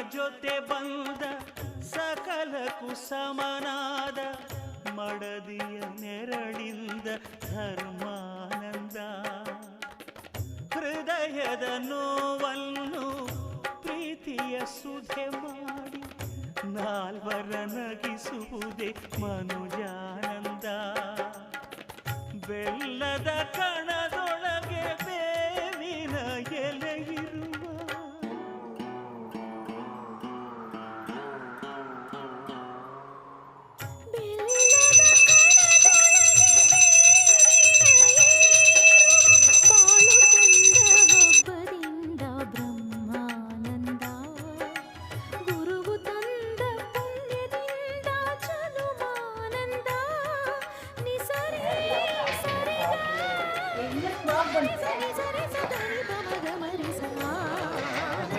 ಜೊತೆ ಬಂದ ಸಕಲಕ್ಕೂ ಸಮನಾದ ಮಡದಿಯ ನೆರಳಿಂದ ಧರ್ಮಾನಂದ. ಹೃದಯದ ನೋವನ್ನು ಪ್ರೀತಿಯ ಸುಧೆ ಮಾಡಿ ನಾಲ್ವರ ನಗಿಸುವುದೇ ಮನುಜ